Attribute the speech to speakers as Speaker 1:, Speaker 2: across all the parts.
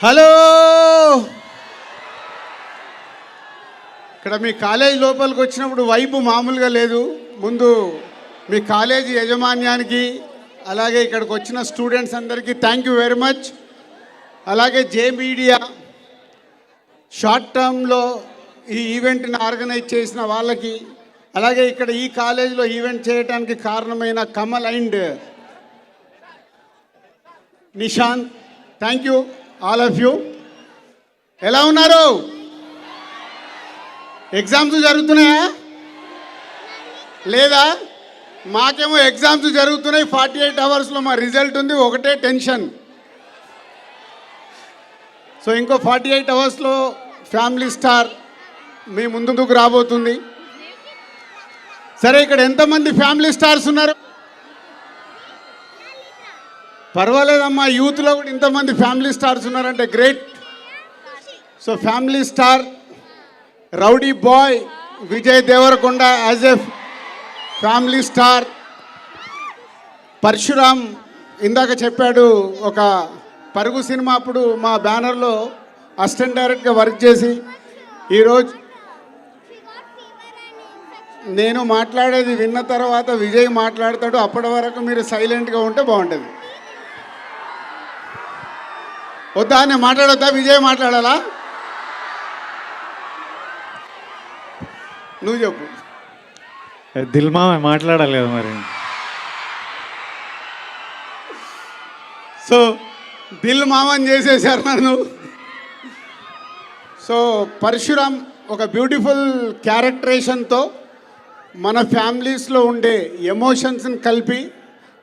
Speaker 1: Hello, ఇక్కడ మీ college లోపలికి వచ్చినప్పుడు వైపు మామూలుగా లేదు. ముందు మీ కాలేజీ యాజమాన్యానికి అలాగే ఇక్కడికి వచ్చిన స్టూడెంట్స్ అందరికీ థ్యాంక్ యూ వెరీ మచ్. అలాగే జే మీడియా షార్ట్ టర్మ్లో ఈ ఈవెంట్ని ఆర్గనైజ్ చేసిన వాళ్ళకి, అలాగే ఇక్కడ ఈ కాలేజీలో ఈవెంట్ చేయడానికి కారణమైన Kamal and Nishant, thank you all of you. ఎలా ఉన్నారు? ఎగ్జామ్స్ జరుగుతున్నాయా లేదా? మాకేమో ఎగ్జామ్స్ జరుగుతున్నాయి, 48 అవర్స్లో మా రిజల్ట్ ఉంది, ఒకటే టెన్షన్. సో ఇంకో 48 అవర్స్లో ఫ్యామిలీ స్టార్ మీ ముందుకు రాబోతుంది. సరే, ఇక్కడ ఎంతమంది ఫ్యామిలీ స్టార్స్ ఉన్నారు? పర్వాలేదమ్మా, యూత్లో కూడా ఇంతమంది ఫ్యామిలీ స్టార్స్ ఉన్నారంటే great. So family star rowdy boy Vijay Devarakonda as a family star. Parasuram ఇందాక చెప్పాడు, ఒక పరుగు సినిమా అప్పుడు మా బ్యానర్లో అసిస్టెంట్ డైరెక్ట్గా వర్క్ చేసి, ఈరోజు నేను మాట్లాడేది విన్న తర్వాత విజయ్ మాట్లాడతాడు. అప్పటి వరకు మీరు సైలెంట్గా ఉంటే బాగుంటుంది. వద్దా? నేను మాట్లాడొద్దా? విజయ్ మాట్లాడాలా? నువ్వు చెప్పు.
Speaker 2: దిల్మా మాట్లాడాలి కదా మరి.
Speaker 1: సో దిల్ మామని చేసేసారు నన్ను. సో పరశురామ్ ఒక బ్యూటిఫుల్ క్యారెక్టరేషన్తో మన ఫ్యామిలీస్లో ఉండే ఎమోషన్స్ని కలిపి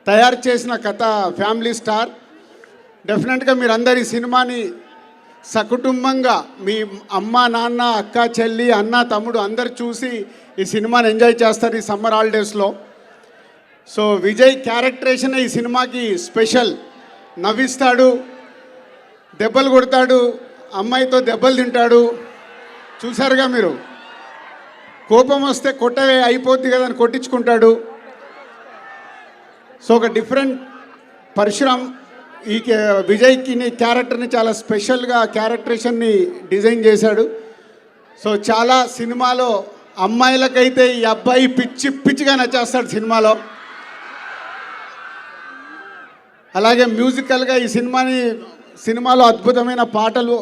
Speaker 1: తయారు చేసిన కథ ఫ్యామిలీ స్టార్. డెఫినెట్గా మీరు అందరు ఈ సినిమాని సకుటుంబంగా మీ అమ్మ నాన్న అక్క చెల్లి అన్న తమ్ముడు అందరు చూసి ఈ సినిమాని ఎంజాయ్ చేస్తారు ఈ సమ్మర్ హాలిడేస్లో. సో విజయ్ క్యారెక్టరేషన్ ఈ సినిమాకి స్పెషల్. నవ్విస్తాడు, దెబ్బలు కొడతాడు, అమ్మాయితో దెబ్బలు తింటాడు. చూసారుగా మీరు. కోపం వస్తే కొట్టవే అయిపోద్ది కదా అని కొట్టించుకుంటాడు. సో ఒక డిఫరెంట్ పరశురామ్ ఈ విజయ్కి క్యారెక్టర్ని చాలా స్పెషల్గా క్యారెక్టరేషన్ని డిజైన్ చేశాడు. సో చాలా సినిమాలో అమ్మాయిలకైతే ఈ అబ్బాయి పిచ్చి పిచ్చిగా నచ్చేస్తాడు సినిమాలో. అలాగే మ్యూజికల్గా ఈ సినిమాలో అద్భుతమైన పాటలు,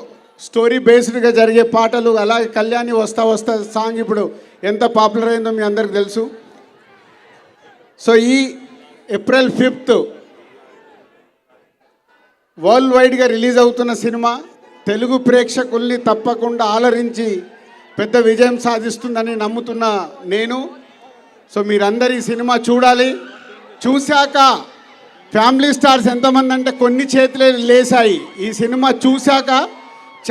Speaker 1: స్టోరీ బేస్డ్గా జరిగే పాటలు, అలాగే కళ్యాణి వస్తా వస్తా సాంగ్ ఇప్పుడు ఎంత పాపులర్ అయిందో మీ అందరికి తెలుసు. సో ఈ ఏప్రిల్ 5th వరల్డ్ వైడ్గా రిలీజ్ అవుతున్న సినిమా తెలుగు ప్రేక్షకుల్ని తప్పకుండా ఆలరించి పెద్ద విజయం సాధిస్తుందని నమ్ముతున్న నేను. సో మీరందరూ ఈ సినిమా చూడాలి. చూశాక ఫ్యామిలీ స్టార్స్ ఎంతమంది అంటే కొన్ని చేతులే లేసాయి. ఈ సినిమా చూశాక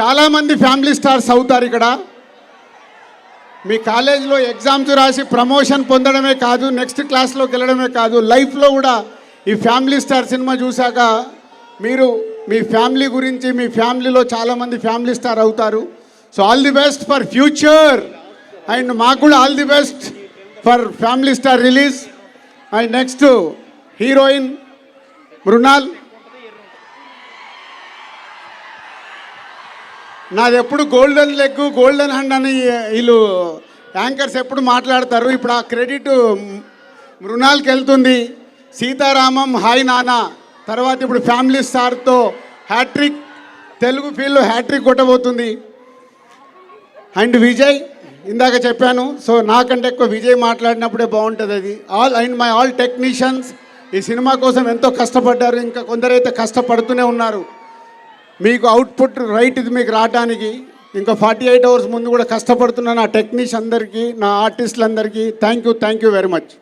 Speaker 1: చాలామంది ఫ్యామిలీ స్టార్స్ అవుతారు. ఇక్కడ మీ కాలేజీలో ఎగ్జామ్స్ రాసి ప్రమోషన్ పొందడమే కాదు, నెక్స్ట్ క్లాస్లోకి వెళ్ళడమే కాదు, లైఫ్లో కూడా ఈ ఫ్యామిలీ స్టార్ సినిమా చూశాక మీరు మీ ఫ్యామిలీ గురించి, మీ ఫ్యామిలీలో చాలామంది ఫ్యామిలీ స్టార్ అవుతారు. So all the best for future. And మాకు కూడా all the best for family star release. And next heroine Mrunal. నాది ఎప్పుడు గోల్డెన్ లెగ్ గోల్డెన్ హ్యాండ్ అని వీళ్ళు యాంకర్స్ ఎప్పుడు మాట్లాడతారు. ఇప్పుడు ఆ క్రెడిట్ మృణాల్కి వెళ్తుంది. సీతారామం, హాయ్ నానా తర్వాత ఇప్పుడు ఫ్యామిలీ స్టార్తో హ్యాట్రిక్, తెలుగు ఫీల్డ్లో హ్యాట్రిక్ కొట్టబోతుంది. అండ్ విజయ్ ఇందాక చెప్పాను. సో నాకంటే ఎక్కువ విజయ్ మాట్లాడినప్పుడే బాగుంటుంది అది. ఆల్ టెక్నీషియన్స్ ఈ సినిమా కోసం ఎంతో కష్టపడ్డారు. ఇంకా కొందరైతే కష్టపడుతూనే ఉన్నారు. మీకు అవుట్పుట్ రైట్ ఇది మీకు రావడానికి ఇంకా 48 అవర్స్ ముందు కూడా కష్టపడుతున్న నా టెక్నీషియన్ అందరికీ, నా ఆర్టిస్టులందరికీ థ్యాంక్ యూ వెరీ మచ్.